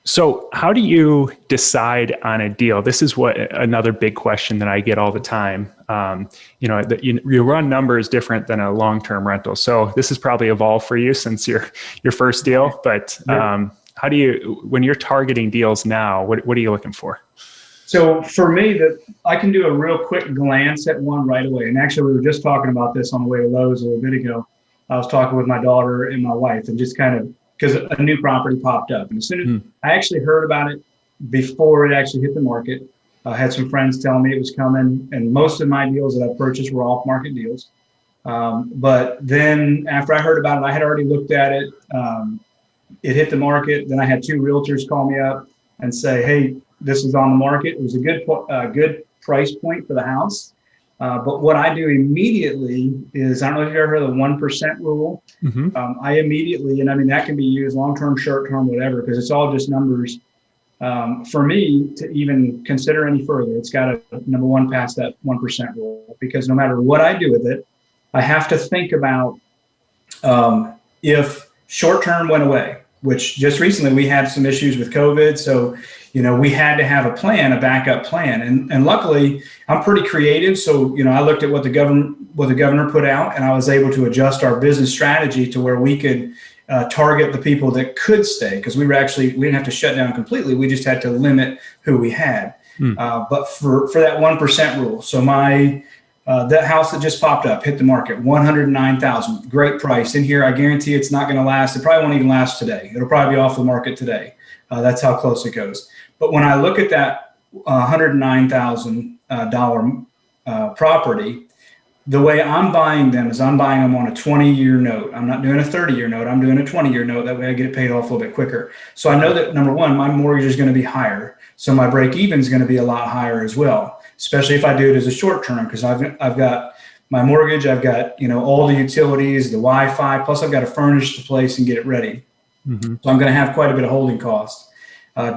So how do you decide on a deal? This is another big question that I get all the time. You run numbers different than a long-term rental. So this has probably evolved for you since your first deal. But how do you, when you're targeting deals now, what are you looking for? So for me, I can do a real quick glance at one right away. And actually, we were just talking about this on the way to Lowe's a little bit ago. I was talking with my daughter and my wife, and just kind of, because a new property popped up. And as soon as I actually heard about it before it actually hit the market, I had some friends tell me it was coming, and most of my deals that I purchased were off-market deals. But then after I heard about it, I had already looked at it. It hit the market. Then I had 2 realtors call me up and say, "Hey, this is on the market." It was a good price point for the house. But what I do immediately is, I don't know if you've ever heard of the 1% rule. I immediately, and I mean, that can be used long-term, short-term, whatever, because it's all just numbers. For me to even consider any further, it's got to, number one, pass that 1% rule, because no matter what I do with it, I have to think about if short-term went away, which just recently we had some issues with COVID. So, we had to have a plan, a backup plan. And luckily I'm pretty creative. So, I looked at what the governor put out, and I was able to adjust our business strategy to where we could target the people that could stay. Because we didn't have to shut down completely. We just had to limit who we had. But for that 1% rule. So that house that just popped up, hit the market, $109,000, great price in here. I guarantee it's not going to last. It probably won't even last today. It'll probably be off the market today. That's how close it goes. But when I look at that $109,000 property, the way I'm buying them is I'm buying them on a 20-year note. I'm not doing a 30-year note. I'm doing a 20-year note. That way I get it paid off a little bit quicker. So I know that, number one, my mortgage is going to be higher. So my break even is going to be a lot higher as well, especially if I do it as a short term, because I've got my mortgage, I've got, all the utilities, the Wi-Fi, plus I've got to furnish the place and get it ready. So I'm going to have quite a bit of holding costs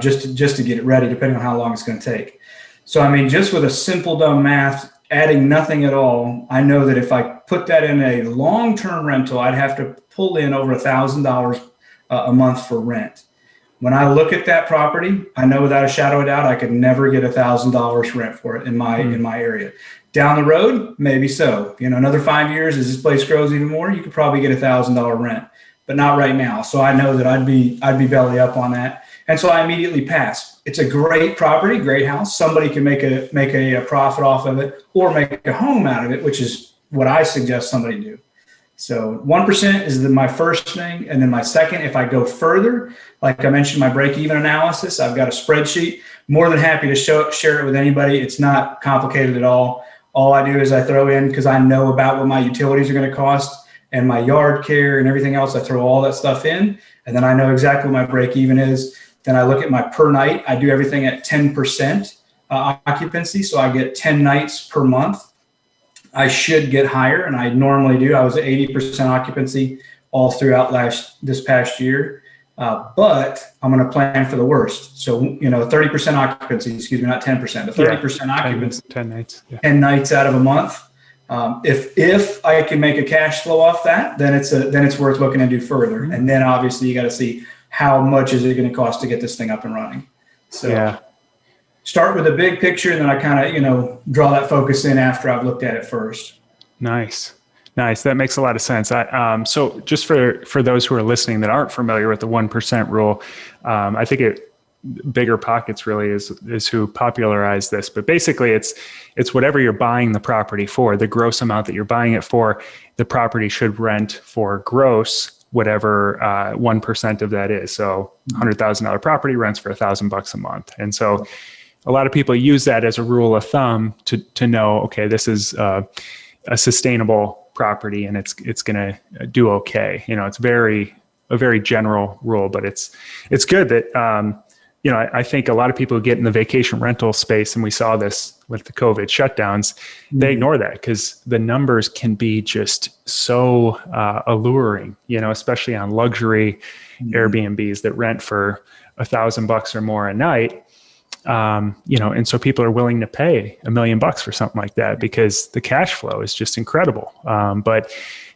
just to get it ready, depending on how long it's going to take. So, I mean, just with a simple dumb math, adding nothing at all, I know that if I put that in a long-term rental, I'd have to pull in over $1,000 a month for rent. When I look at that property, I know without a shadow of a doubt, I could never get $1,000 rent for it in my area. Down the road, maybe so. Another 5 years, as this place grows even more, you could probably get $1,000 rent, but not right now. So I know that I'd be belly up on that. And so I immediately pass. It's a great property, great house. Somebody can make a profit off of it or make a home out of it, which is what I suggest somebody do. So 1% is my first thing. And then my second, if I go further, like I mentioned, my break-even analysis, I've got a spreadsheet. More than happy to share it with anybody. It's not complicated at all. All I do is I throw in, because I know about what my utilities are going to cost and my yard care and everything else, I throw all that stuff in. And then I know exactly what my break-even is. Then I look at my per night. I do everything at 10% occupancy. So I get 10 nights per month. I should get higher, and I normally do. I was at 80% occupancy all throughout this past year. But I'm going to plan for the worst. So, 30% occupancy, not 10%, but 30% occupancy. 10 nights. Yeah. 10 nights out of a month. If I can make a cash flow off that, then it's worth looking into further. And then obviously you got to see how much is it going to cost to get this thing up and running. So start with a big picture, and then I kind of, draw that focus in after I've looked at it first. Nice. That makes a lot of sense. So just for those who are listening that aren't familiar with the 1% rule, I think Bigger Pockets really is who popularized this, but basically it's whatever you're buying the property for, the gross amount that you're buying it for, the property should rent for gross, whatever 1% of that is. So $100,000 property rents for $1,000 a month. And so a lot of people use that as a rule of thumb to know, okay, this is a sustainable property and it's going to do okay. It's a very general rule, but it's good that, I think a lot of people who get in the vacation rental space, and we saw this with the COVID shutdowns, they ignore that because the numbers can be just so alluring, especially on luxury Airbnbs that rent for $1,000 or more a night. And so people are willing to pay $1 million for something like that because the cash flow is just incredible. But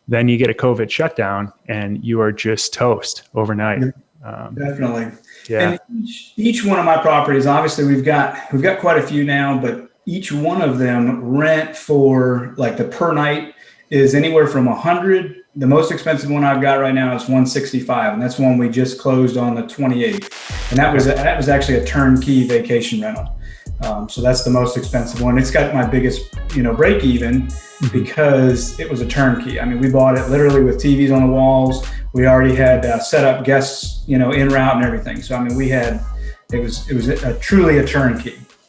then you get a COVID shutdown and you are just toast overnight. Definitely. Yeah. And each one of my properties, obviously we've got quite a few now, but each one of them rent for like the per night is anywhere from 100. The most expensive one I've got right now is 165, and that's one we just closed on the 28th. And that was actually a turnkey vacation rental. So that's the most expensive one. It's got my biggest, break even because it was a turnkey. I mean, we bought it literally with TVs on the walls. We already had set up guests, en route and everything. So I mean, it was truly a turnkey.